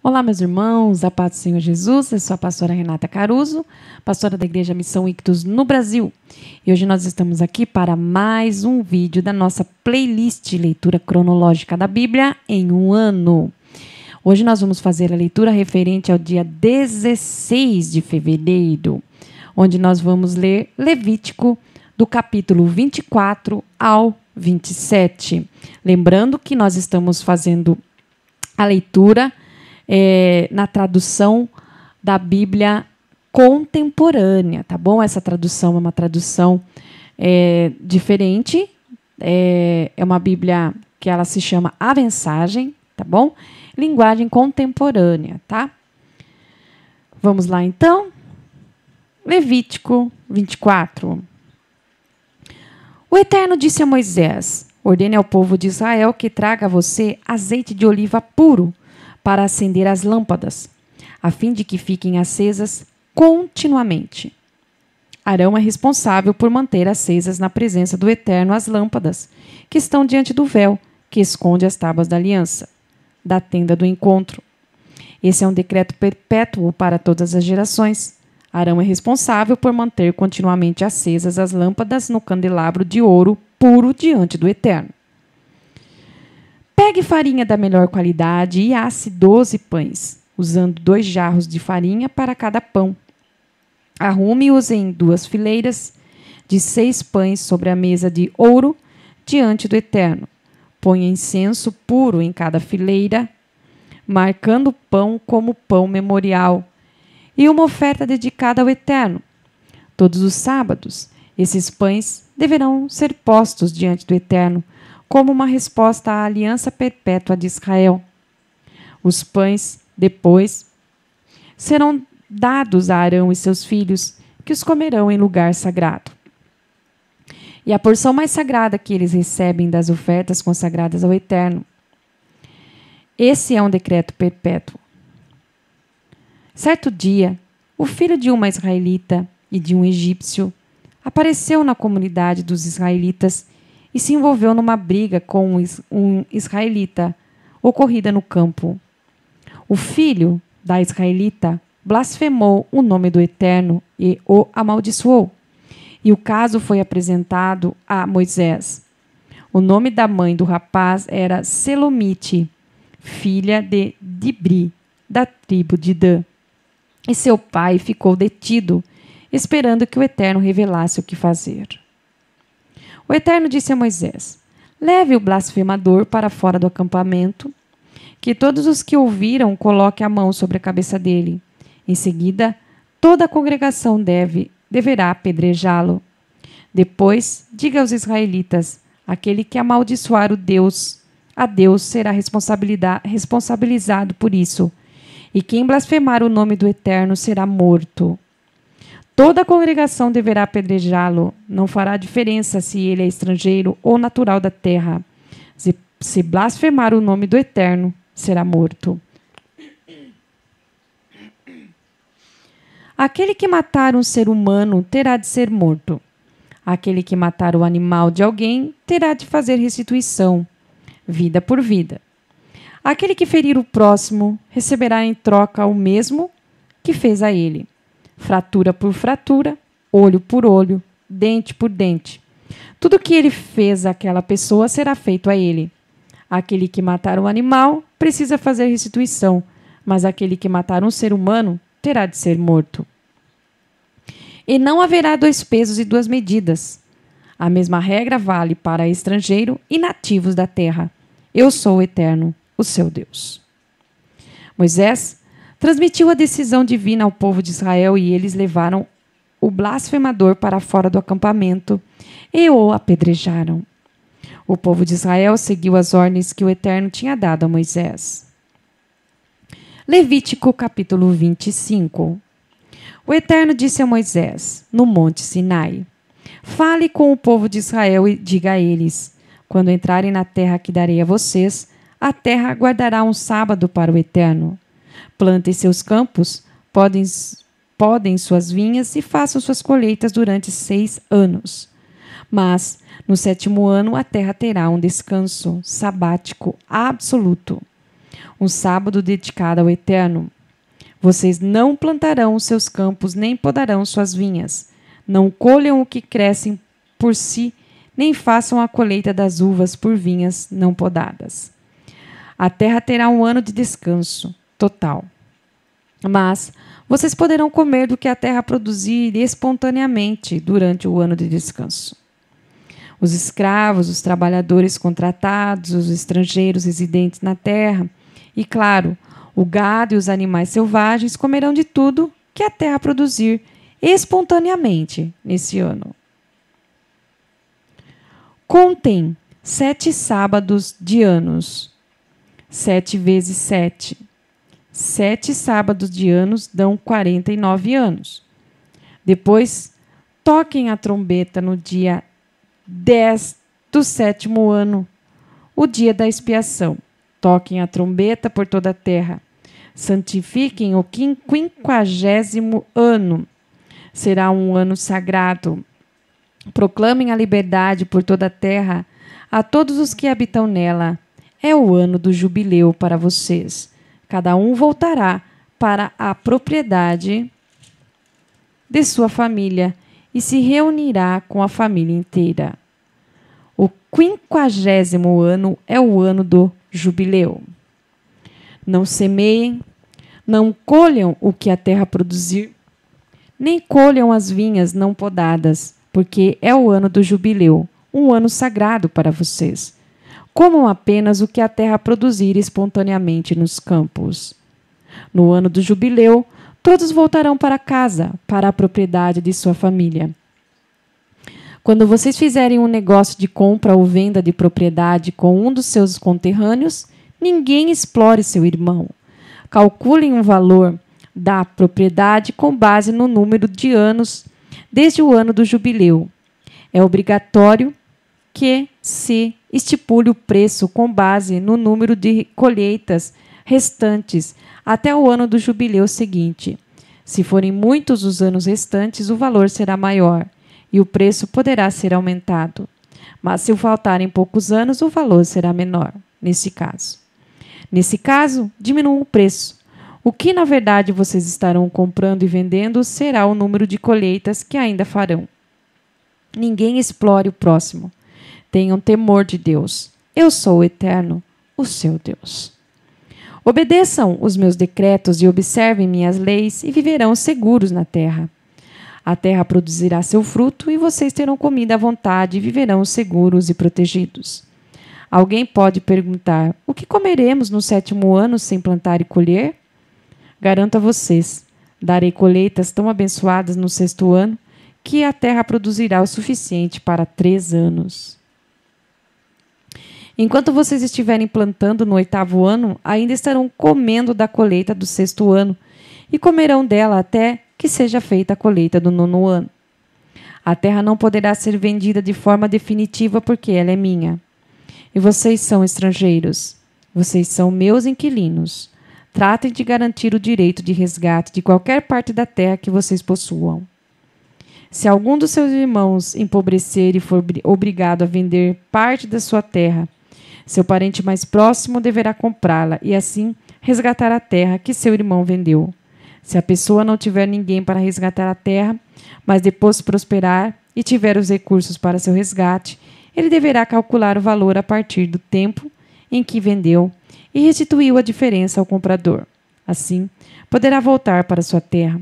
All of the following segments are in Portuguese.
Olá, meus irmãos, a paz do Senhor Jesus. Eu sou a pastora Renata Caruso, pastora da Igreja Missão Ictus no Brasil. E hoje nós estamos aqui para mais um vídeo da nossa playlist Leitura Cronológica da Bíblia em um ano. Hoje nós vamos fazer a leitura referente ao dia 16 de fevereiro, onde nós vamos ler Levítico do capítulo 24 ao 27. Lembrando que nós estamos fazendo a leitura na tradução da Bíblia contemporânea, tá bom? Essa tradução é uma tradução diferente, é uma Bíblia que ela se chama A Mensagem, tá bom? Linguagem contemporânea, tá? Vamos lá, então. Levítico 24. O Eterno disse a Moisés: ordene ao povo de Israel que traga a você azeite de oliva puro para acender as lâmpadas, a fim de que fiquem acesas continuamente. Arão é responsável por manter acesas na presença do Eterno as lâmpadas que estão diante do véu que esconde as tábuas da aliança, da tenda do encontro. Esse é um decreto perpétuo para todas as gerações. Arão é responsável por manter continuamente acesas as lâmpadas no candelabro de ouro puro diante do Eterno. Pegue farinha da melhor qualidade e asse 12 pães, usando 2 jarros de farinha para cada pão. Arrume-os em 2 fileiras de 6 pães sobre a mesa de ouro diante do Eterno. Ponha incenso puro em cada fileira, marcando o pão como pão memorial, e uma oferta dedicada ao Eterno. Todos os sábados, esses pães deverão ser postos diante do Eterno, como uma resposta à aliança perpétua de Israel. Os pães, depois, serão dados a Arão e seus filhos, que os comerão em lugar sagrado. E a porção mais sagrada que eles recebem das ofertas consagradas ao Eterno. Esse é um decreto perpétuo. Certo dia, o filho de uma israelita e de um egípcio apareceu na comunidade dos israelitas e se envolveu numa briga com um israelita ocorrida no campo. O filho da israelita blasfemou o nome do Eterno e o amaldiçoou. E o caso foi apresentado a Moisés. O nome da mãe do rapaz era Selomite, filha de Dibri, da tribo de Dan. E seu pai ficou detido, esperando que o Eterno revelasse o que fazer. O Eterno disse a Moisés: leve o blasfemador para fora do acampamento, que todos os que ouviram coloquem a mão sobre a cabeça dele. Em seguida, toda a congregação deverá apedrejá-lo. Depois, diga aos israelitas: aquele que amaldiçoar a Deus será responsabilizado por isso, e quem blasfemar o nome do Eterno será morto. Toda a congregação deverá apedrejá-lo. Não fará diferença se ele é estrangeiro ou natural da terra. Se blasfemar o nome do Eterno, será morto. Aquele que matar um ser humano terá de ser morto. Aquele que matar o animal de alguém terá de fazer restituição, vida por vida. Aquele que ferir o próximo receberá em troca o mesmo que fez a ele. Fratura por fratura, olho por olho, dente por dente. Tudo que ele fez àquela pessoa será feito a ele. Aquele que matar um animal precisa fazer restituição, mas aquele que matar um ser humano terá de ser morto. E não haverá 2 pesos e 2 medidas. A mesma regra vale para estrangeiro e nativos da terra. Eu sou o Eterno, o seu Deus. Moisés transmitiu a decisão divina ao povo de Israel e eles levaram o blasfemador para fora do acampamento e o apedrejaram. O povo de Israel seguiu as ordens que o Eterno tinha dado a Moisés. Levítico capítulo 25. O Eterno disse a Moisés, no monte Sinai: fale com o povo de Israel e diga a eles: quando entrarem na terra que darei a vocês, a terra guardará um sábado para o Eterno. Plantem seus campos, podem suas vinhas e façam suas colheitas durante 6 anos. Mas, no 7º ano, a terra terá um descanso sabático absoluto. um sábado dedicado ao Eterno. Vocês não plantarão os seus campos, nem podarão suas vinhas. Não colham o que crescem por si, nem façam a colheita das uvas por vinhas não podadas. A terra terá um ano de descanso total. Mas vocês poderão comer do que a terra produzir espontaneamente durante o ano de descanso. Os escravos, os trabalhadores contratados, os estrangeiros residentes na terra e, claro, o gado e os animais selvagens comerão de tudo que a terra produzir espontaneamente nesse ano. Contem 7 sábados de anos. 7 vezes 7. 7 sábados de anos dão 49 anos. Depois, toquem a trombeta no dia 10 do 7º ano, o dia da expiação. Toquem a trombeta por toda a terra. Santifiquem o 50º ano. Será um ano sagrado. Proclamem a liberdade por toda a terra a todos os que habitam nela. É o ano do jubileu para vocês. Cada um voltará para a propriedade de sua família e se reunirá com a família inteira. O 50º ano é o ano do jubileu. Não semeiem, não colham o que a terra produzir, nem colham as vinhas não podadas, porque é o ano do jubileu, um ano sagrado para vocês. Comam apenas o que a terra produzir espontaneamente nos campos. No ano do jubileu, todos voltarão para casa, para a propriedade de sua família. Quando vocês fizerem um negócio de compra ou venda de propriedade com um dos seus conterrâneos, ninguém explore seu irmão. Calculem o valor da propriedade com base no número de anos desde o ano do jubileu. É obrigatório que se estipule o preço com base no número de colheitas restantes até o ano do jubileu seguinte. Se forem muitos os anos restantes, o valor será maior e o preço poderá ser aumentado. Mas se faltarem poucos anos, o valor será menor, nesse caso. Nesse caso, diminuam o preço. O que, na verdade, vocês estarão comprando e vendendo será o número de colheitas que ainda farão. Ninguém explore o próximo. Tenham temor de Deus. Eu sou o Eterno, o seu Deus. Obedeçam os meus decretos e observem minhas leis e viverão seguros na terra. A terra produzirá seu fruto e vocês terão comida à vontade e viverão seguros e protegidos. Alguém pode perguntar: o que comeremos no 7º ano sem plantar e colher? Garanto a vocês, darei colheitas tão abençoadas no 6º ano que a terra produzirá o suficiente para 3 anos. Enquanto vocês estiverem plantando no 8º ano, ainda estarão comendo da colheita do 6º ano e comerão dela até que seja feita a colheita do 9º ano. A terra não poderá ser vendida de forma definitiva porque ela é minha. E vocês são estrangeiros. Vocês são meus inquilinos. Tratem de garantir o direito de resgate de qualquer parte da terra que vocês possuam. Se algum dos seus irmãos empobrecer e for obrigado a vender parte da sua terra, seu parente mais próximo deverá comprá-la e assim resgatar a terra que seu irmão vendeu. Se a pessoa não tiver ninguém para resgatar a terra, mas depois prosperar e tiver os recursos para seu resgate, ele deverá calcular o valor a partir do tempo em que vendeu e restituiu a diferença ao comprador. Assim, poderá voltar para sua terra.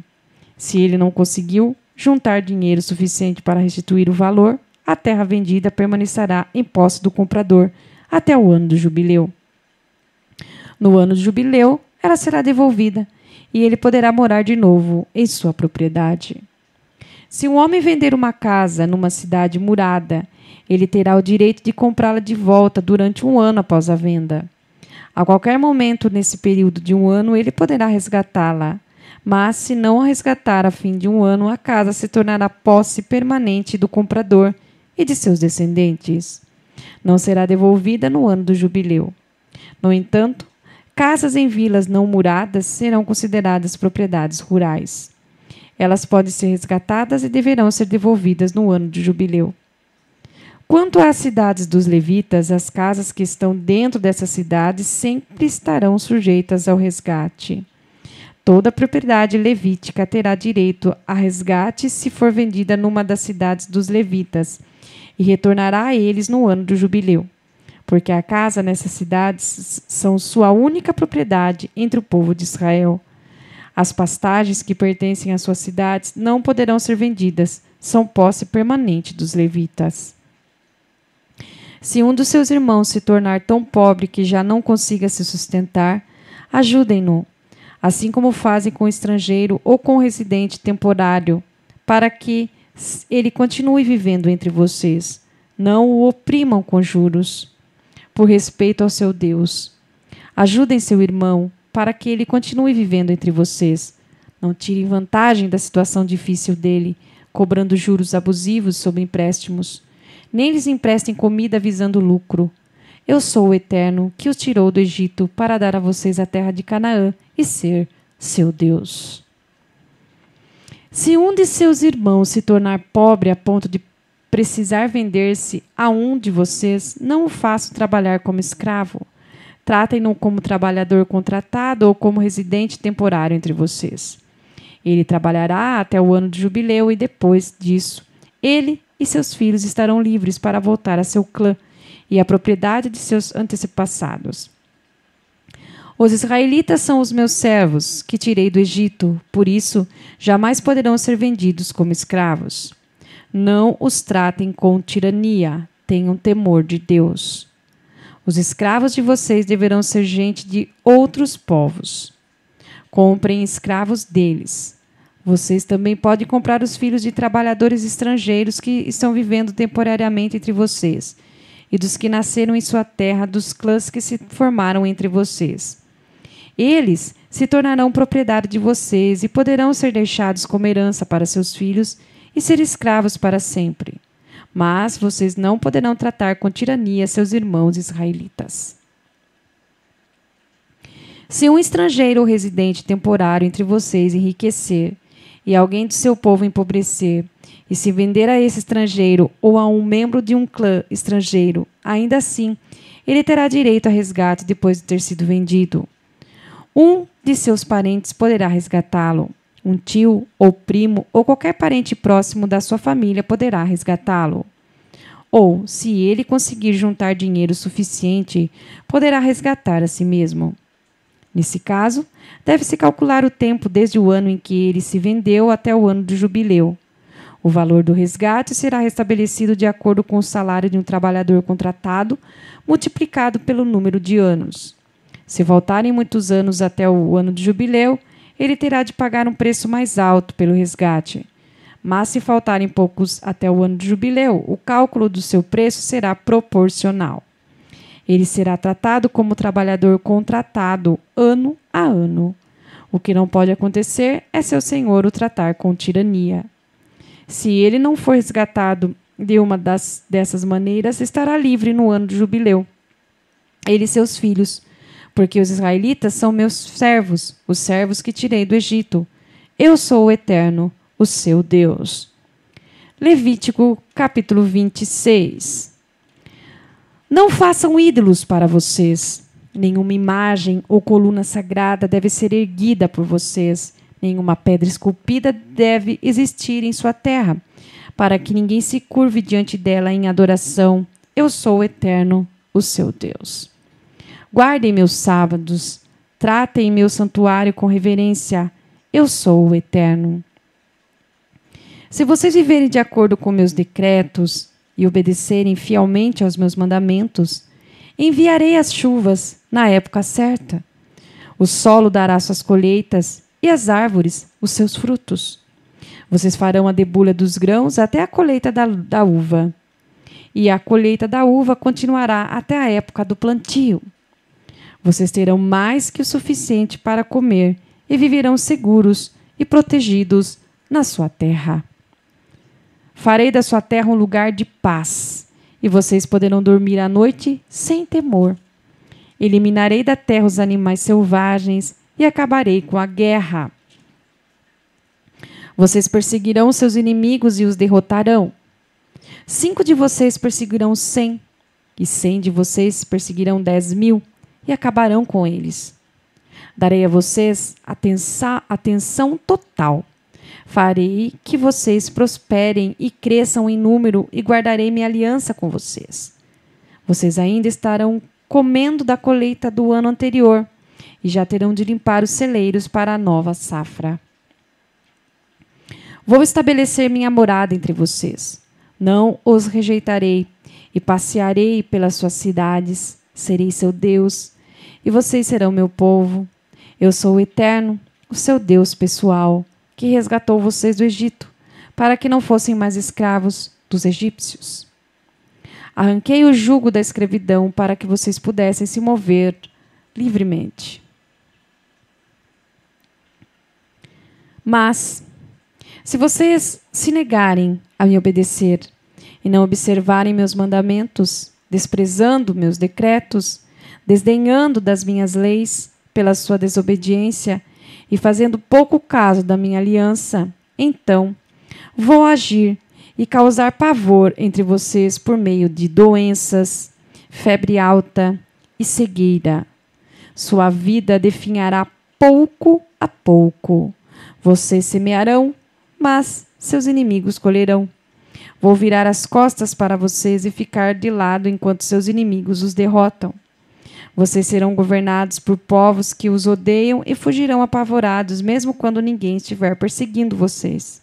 Se ele não conseguiu juntar dinheiro suficiente para restituir o valor, a terra vendida permanecerá em posse do comprador até o ano do jubileu. No ano do jubileu, ela será devolvida e ele poderá morar de novo em sua propriedade. Se um homem vender uma casa numa cidade murada, ele terá o direito de comprá-la de volta durante 1 ano após a venda. A qualquer momento nesse período de 1 ano, ele poderá resgatá-la. Mas, se não a resgatar a fim de 1 ano, a casa se tornará posse permanente do comprador e de seus descendentes. Não será devolvida no ano do jubileu. No entanto, casas em vilas não muradas serão consideradas propriedades rurais. Elas podem ser resgatadas e deverão ser devolvidas no ano de jubileu. Quanto às cidades dos levitas, as casas que estão dentro dessas cidades sempre estarão sujeitas ao resgate. Toda propriedade levítica terá direito a resgate se for vendida numa das cidades dos levitas, e retornará a eles no ano do jubileu, porque a casa nessas cidades são sua única propriedade entre o povo de Israel. As pastagens que pertencem às suas cidades não poderão ser vendidas, são posse permanente dos levitas. Se um dos seus irmãos se tornar tão pobre que já não consiga se sustentar, ajudem-no, assim como fazem com o estrangeiro ou com o residente temporário, para que ele continue vivendo entre vocês. Não o oprimam com juros, por respeito ao seu Deus. Ajudem seu irmão, para que ele continue vivendo entre vocês. Não tirem vantagem da situação difícil dele, cobrando juros abusivos sobre empréstimos. Nem lhes emprestem comida visando lucro. Eu sou o Eterno, que os tirou do Egito para dar a vocês a terra de Canaã e ser seu Deus. Se um de seus irmãos se tornar pobre a ponto de precisar vender-se a um de vocês, não o façam trabalhar como escravo. Tratem-no como trabalhador contratado ou como residente temporário entre vocês. Ele trabalhará até o ano de jubileu e depois disso, ele e seus filhos estarão livres para voltar a seu clã e à propriedade de seus antepassados. Os israelitas são os meus servos, que tirei do Egito, por isso jamais poderão ser vendidos como escravos. Não os tratem com tirania, tenham temor de Deus. Os escravos de vocês deverão ser gente de outros povos. Comprem escravos deles. Vocês também podem comprar os filhos de trabalhadores estrangeiros que estão vivendo temporariamente entre vocês, e dos que nasceram em sua terra, dos clãs que se formaram entre vocês. Eles se tornarão propriedade de vocês e poderão ser deixados como herança para seus filhos e ser escravos para sempre. Mas vocês não poderão tratar com tirania seus irmãos israelitas. Se um estrangeiro ou residente temporário entre vocês enriquecer, e alguém do seu povo empobrecer, e se vender a esse estrangeiro ou a um membro de um clã estrangeiro, ainda assim, ele terá direito a resgate depois de ter sido vendido. Um de seus parentes poderá resgatá-lo. Um tio ou primo ou qualquer parente próximo da sua família poderá resgatá-lo. Ou, se ele conseguir juntar dinheiro suficiente, poderá resgatar a si mesmo. Nesse caso, deve-se calcular o tempo desde o ano em que ele se vendeu até o ano do jubileu. O valor do resgate será restabelecido de acordo com o salário de um trabalhador contratado, multiplicado pelo número de anos. Se faltarem muitos anos até o ano de jubileu, ele terá de pagar um preço mais alto pelo resgate. Mas se faltarem poucos até o ano de jubileu, o cálculo do seu preço será proporcional. Ele será tratado como trabalhador contratado ano a ano. O que não pode acontecer é seu senhor o tratar com tirania. Se ele não for resgatado de uma dessas maneiras, estará livre no ano de jubileu. Ele e seus filhos, porque os israelitas são meus servos, os servos que tirei do Egito. Eu sou o Eterno, o seu Deus. Levítico, capítulo 26. Não façam ídolos para vocês. Nenhuma imagem ou coluna sagrada deve ser erguida por vocês. Nenhuma pedra esculpida deve existir em sua terra, para que ninguém se curve diante dela em adoração. Eu sou o Eterno, o seu Deus. Guardem meus sábados, tratem meu santuário com reverência. Eu sou o Eterno. Se vocês viverem de acordo com meus decretos e obedecerem fielmente aos meus mandamentos, enviarei as chuvas na época certa. O solo dará suas colheitas e as árvores os seus frutos. Vocês farão a debulha dos grãos até a colheita da uva. E a colheita da uva continuará até a época do plantio. Vocês terão mais que o suficiente para comer e viverão seguros e protegidos na sua terra. Farei da sua terra um lugar de paz, e vocês poderão dormir à noite sem temor. Eliminarei da terra os animais selvagens e acabarei com a guerra. Vocês perseguirão seus inimigos e os derrotarão. 5 de vocês perseguirão 100, e 100 de vocês perseguirão 10.000, e acabarão com eles. Darei a vocês atenção total. Farei que vocês prosperem e cresçam em número, e guardarei minha aliança com vocês. Vocês ainda estarão comendo da colheita do ano anterior, e já terão de limpar os celeiros para a nova safra. Vou estabelecer minha morada entre vocês. Não os rejeitarei, e passearei pelas suas cidades. Serei seu Deus, e vocês serão meu povo. Eu sou o Eterno, o seu Deus pessoal, que resgatou vocês do Egito, para que não fossem mais escravos dos egípcios. Arranquei o jugo da escravidão para que vocês pudessem se mover livremente. Mas, se vocês se negarem a me obedecer e não observarem meus mandamentos, desprezando meus decretos, desdenhando das minhas leis pela sua desobediência e fazendo pouco caso da minha aliança, então vou agir e causar pavor entre vocês por meio de doenças, febre alta e cegueira. Sua vida definhará pouco a pouco. Vocês semearão, mas seus inimigos colherão. Vou virar as costas para vocês e ficar de lado enquanto seus inimigos os derrotam. Vocês serão governados por povos que os odeiam e fugirão apavorados, mesmo quando ninguém estiver perseguindo vocês.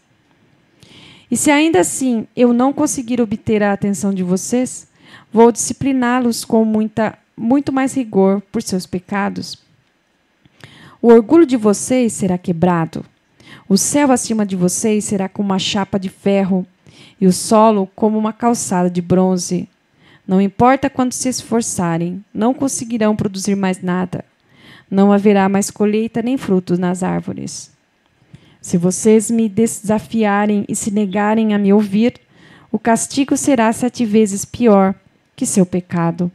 E se ainda assim eu não conseguir obter a atenção de vocês, vou discipliná-los com muito mais rigor por seus pecados. O orgulho de vocês será quebrado. O céu acima de vocês será como uma chapa de ferro, e o solo como uma calçada de bronze. Não importa quanto se esforçarem, não conseguirão produzir mais nada. Não haverá mais colheita nem frutos nas árvores. Se vocês me desafiarem e se negarem a me ouvir, o castigo será 7 vezes pior que seu pecado.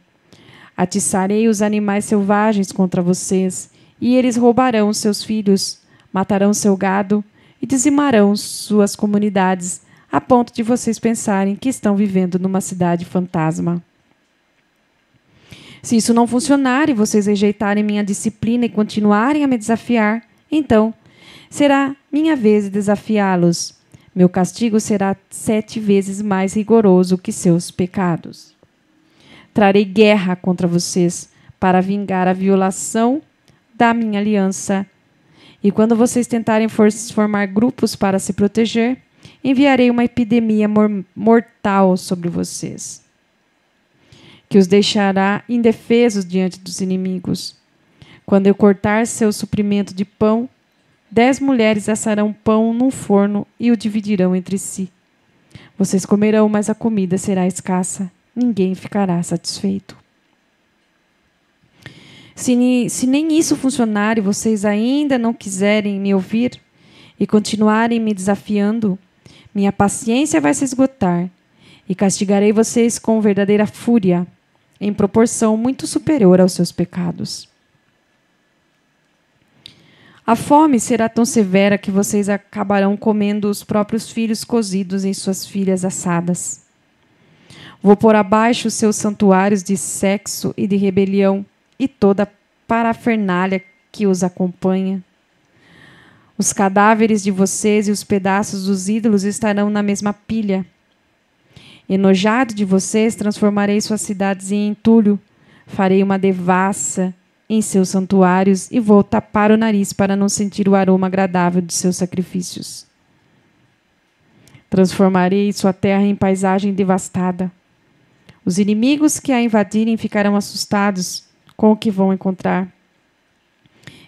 Atiçarei os animais selvagens contra vocês, e eles roubarão seus filhos, matarão seu gado e dizimarão suas comunidades, a ponto de vocês pensarem que estão vivendo numa cidade fantasma. Se isso não funcionar e vocês rejeitarem minha disciplina e continuarem a me desafiar, então será minha vez de desafiá-los. Meu castigo será 7 vezes mais rigoroso que seus pecados. Trarei guerra contra vocês para vingar a violação da minha aliança. E quando vocês tentarem formar grupos para se proteger, enviarei uma epidemia mortal sobre vocês, que os deixará indefesos diante dos inimigos. Quando eu cortar seu suprimento de pão, 10 mulheres assarão pão num forno e o dividirão entre si. Vocês comerão, mas a comida será escassa. Ninguém ficará satisfeito. Se nem isso funcionar e vocês ainda não quiserem me ouvir e continuarem me desafiando, minha paciência vai se esgotar e castigarei vocês com verdadeira fúria, em proporção muito superior aos seus pecados. A fome será tão severa que vocês acabarão comendo os próprios filhos cozidos em suas filhas assadas. Vou pôr abaixo os seus santuários de sexo e de rebelião e toda a parafernália que os acompanha. Os cadáveres de vocês e os pedaços dos ídolos estarão na mesma pilha. Enojado de vocês, transformarei suas cidades em entulho, farei uma devassa em seus santuários e vou tapar o nariz para não sentir o aroma agradável de seus sacrifícios. Transformarei sua terra em paisagem devastada. Os inimigos que a invadirem ficarão assustados com o que vão encontrar.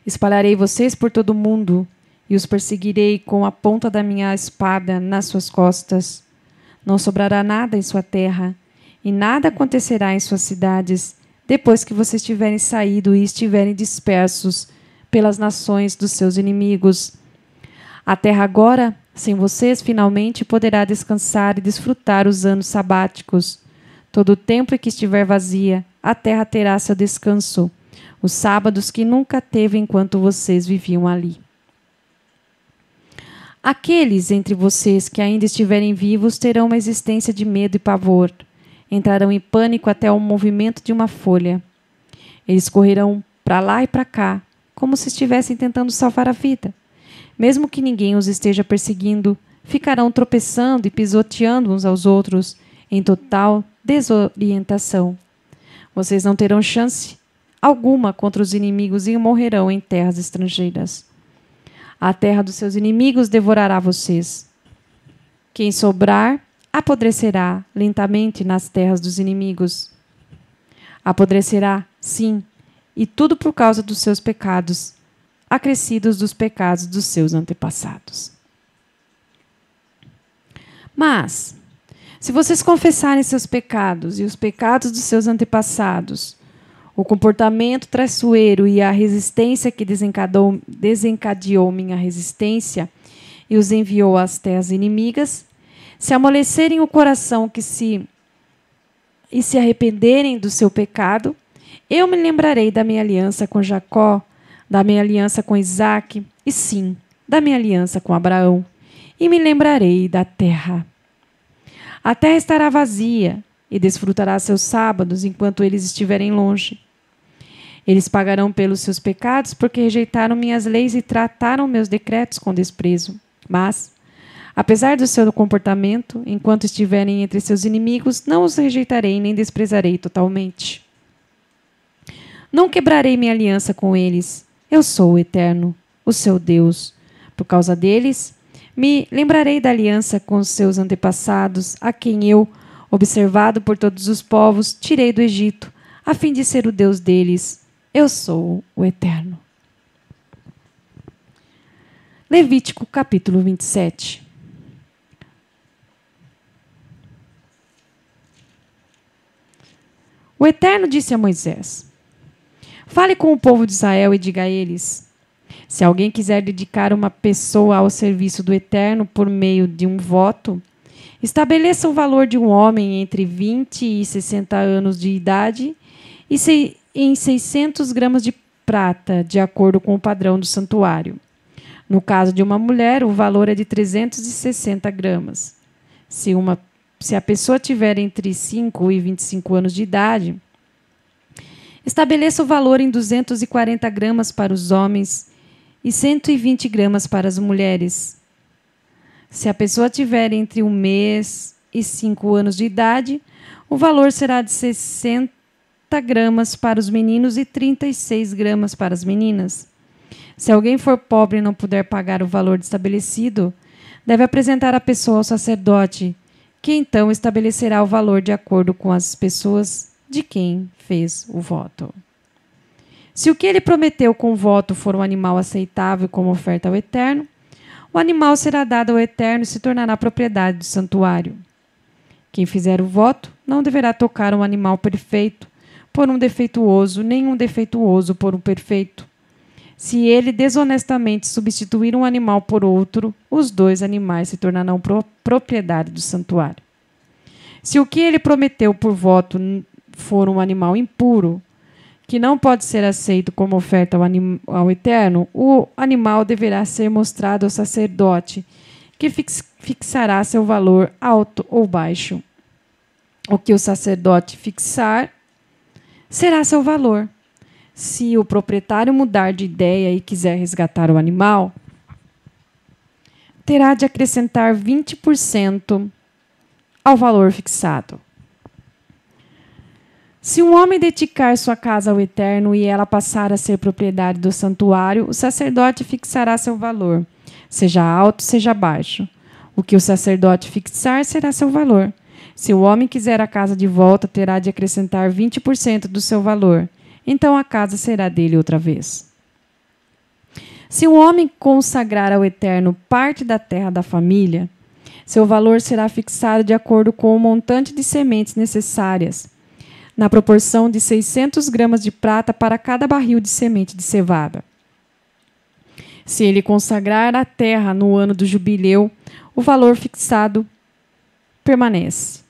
Espalharei vocês por todo o mundo e os perseguirei com a ponta da minha espada nas suas costas. Não sobrará nada em sua terra, e nada acontecerá em suas cidades, depois que vocês tiverem saído e estiverem dispersos pelas nações dos seus inimigos. A terra agora, sem vocês, finalmente poderá descansar e desfrutar os anos sabáticos. Todo o tempo em que estiver vazia, a terra terá seu descanso, os sábados que nunca teve enquanto vocês viviam ali. Aqueles entre vocês que ainda estiverem vivos terão uma existência de medo e pavor. Entrarão em pânico até o movimento de uma folha. Eles correrão para lá e para cá, como se estivessem tentando salvar a vida. Mesmo que ninguém os esteja perseguindo, ficarão tropeçando e pisoteando uns aos outros, em total desorientação. Vocês não terão chance alguma contra os inimigos e morrerão em terras estrangeiras. A terra dos seus inimigos devorará vocês. Quem sobrar, apodrecerá lentamente nas terras dos inimigos. Apodrecerá, sim, e tudo por causa dos seus pecados, acrescidos dos pecados dos seus antepassados. Mas, se vocês confessarem seus pecados e os pecados dos seus antepassados, o comportamento traiçoeiro e a resistência que desencadeou minha resistência e os enviou às terras inimigas, se amolecerem o coração e se arrependerem do seu pecado, eu me lembrarei da minha aliança com Jacó, da minha aliança com Isaque, e sim, da minha aliança com Abraão, e me lembrarei da terra. A terra estará vazia e desfrutará seus sábados enquanto eles estiverem longe. Eles pagarão pelos seus pecados porque rejeitaram minhas leis e trataram meus decretos com desprezo. Mas, apesar do seu comportamento, enquanto estiverem entre seus inimigos, não os rejeitarei nem desprezarei totalmente. Não quebrarei minha aliança com eles. Eu sou o Eterno, o seu Deus. Por causa deles, me lembrarei da aliança com os seus antepassados, a quem eu, observado por todos os povos, tirei do Egito, a fim de ser o Deus deles. Eu sou o Eterno. Levítico, capítulo 27. O Eterno disse a Moisés: fale com o povo de Israel e diga a eles: se alguém quiser dedicar uma pessoa ao serviço do Eterno por meio de um voto, estabeleça o valor de um homem entre 20 e 60 anos de idade em 600 gramas de prata, de acordo com o padrão do santuário. No caso de uma mulher, o valor é de 360 gramas. Se a pessoa tiver entre 5 e 25 anos de idade, estabeleça o valor em 240 gramas para os homens e 120 gramas para as mulheres. Se a pessoa tiver entre 1 mês e 5 anos de idade, o valor será de 60 gramas para os meninos e 36 gramas para as meninas. Se alguém for pobre e não puder pagar o valor estabelecido, deve apresentar a pessoa ao sacerdote, que então estabelecerá o valor de acordo com as pessoas de quem fez o voto. Se o que ele prometeu com o voto for um animal aceitável como oferta ao Eterno, o animal será dado ao Eterno e se tornará propriedade do santuário. Quem fizer o voto não deverá tocar um animal perfeito por um defeituoso, nem um defeituoso por um perfeito. Se ele desonestamente substituir um animal por outro, os dois animais se tornarão propriedade do santuário. Se o que ele prometeu por voto for um animal impuro, que não pode ser aceito como oferta ao Eterno, o animal deverá ser mostrado ao sacerdote, que fixará seu valor alto ou baixo. O que o sacerdote fixar será seu valor. Se o proprietário mudar de ideia e quiser resgatar o animal, terá de acrescentar 20% ao valor fixado. Se um homem dedicar sua casa ao Eterno e ela passar a ser propriedade do santuário, o sacerdote fixará seu valor, seja alto, seja baixo. O que o sacerdote fixar será seu valor. Se o homem quiser a casa de volta, terá de acrescentar 20% do seu valor. Então a casa será dele outra vez. Se o homem consagrar ao Eterno parte da terra da família, seu valor será fixado de acordo com o montante de sementes necessárias, na proporção de 600 gramas de prata para cada barril de semente de cevada. Se ele consagrar a terra no ano do jubileu, o valor fixado permanece.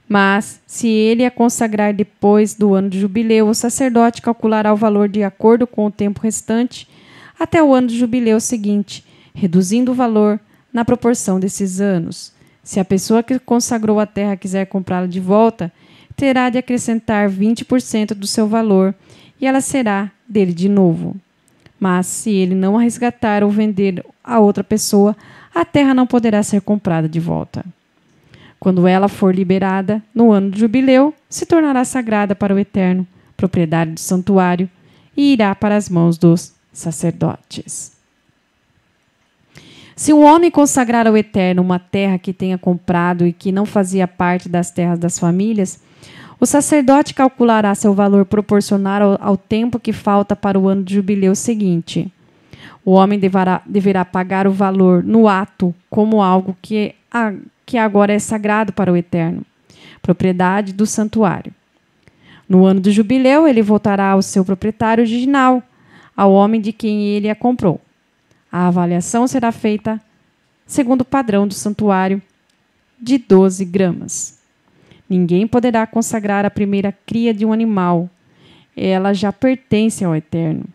Mas, se ele a consagrar depois do ano de jubileu, o sacerdote calculará o valor de acordo com o tempo restante até o ano de jubileu seguinte, reduzindo o valor na proporção desses anos. Se a pessoa que consagrou a terra quiser comprá-la de volta, terá de acrescentar 20% do seu valor e ela será dele de novo. Mas se ele não a resgatar ou vender a outra pessoa, a terra não poderá ser comprada de volta. Quando ela for liberada, no ano do jubileu, se tornará sagrada para o Eterno, propriedade do santuário, e irá para as mãos dos sacerdotes. Se um homem consagrar ao Eterno uma terra que tenha comprado e que não fazia parte das terras das famílias, o sacerdote calculará seu valor proporcional ao tempo que falta para o ano de jubileu seguinte. O homem deverá pagar o valor no ato como algo que agora é sagrado para o Eterno, propriedade do santuário. No ano do jubileu, ele voltará ao seu proprietário original, ao homem de quem ele a comprou. A avaliação será feita segundo o padrão do santuário de 12 gramas. Ninguém poderá consagrar a primeira cria de um animal. Ela já pertence ao Eterno.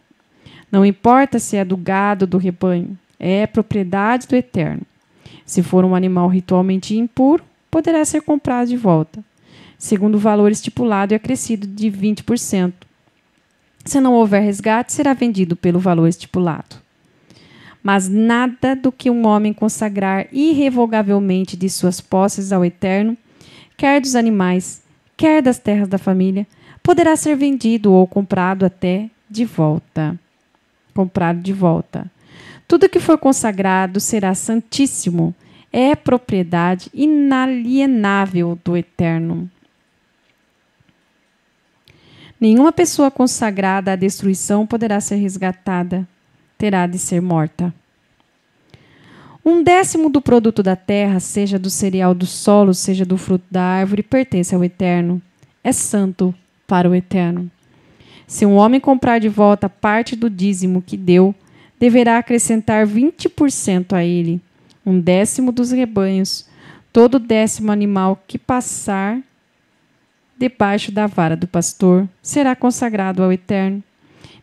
Não importa se é do gado ou do rebanho, é propriedade do Eterno. Se for um animal ritualmente impuro, poderá ser comprado de volta, segundo o valor estipulado e acrescido de 20%. Se não houver resgate, será vendido pelo valor estipulado. Mas nada do que um homem consagrar irrevogavelmente de suas posses ao Eterno, quer dos animais, quer das terras da família, poderá ser vendido ou comprado até de volta. Comprado de volta. Tudo que for consagrado será santíssimo, é propriedade inalienável do Eterno. Nenhuma pessoa consagrada à destruição poderá ser resgatada, terá de ser morta. 1/10 do produto da terra, seja do cereal do solo, seja do fruto da árvore, pertence ao Eterno. É santo para o Eterno. Se um homem comprar de volta parte do dízimo que deu, deverá acrescentar 20% a ele, 1/10 dos rebanhos, todo 10º animal que passar debaixo da vara do pastor será consagrado ao Eterno.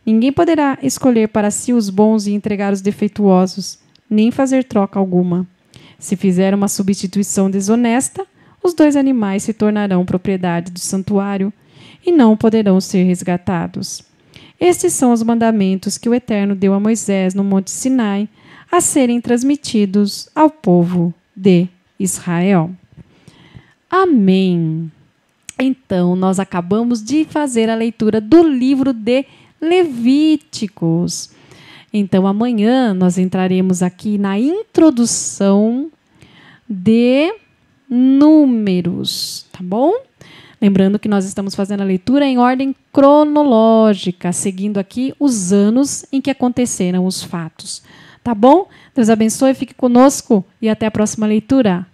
Ninguém poderá escolher para si os bons e entregar os defeituosos, nem fazer troca alguma. Se fizer uma substituição desonesta, os 2 animais se tornarão propriedade do santuário e não poderão ser resgatados. Estes são os mandamentos que o Eterno deu a Moisés no Monte Sinai, a serem transmitidos ao povo de Israel. Amém. Então, nós acabamos de fazer a leitura do livro de Levíticos. Então, amanhã nós entraremos aqui na introdução de Números, tá bom? Lembrando que nós estamos fazendo a leitura em ordem cronológica, seguindo aqui os anos em que aconteceram os fatos. Tá bom? Deus abençoe, fique conosco e até a próxima leitura.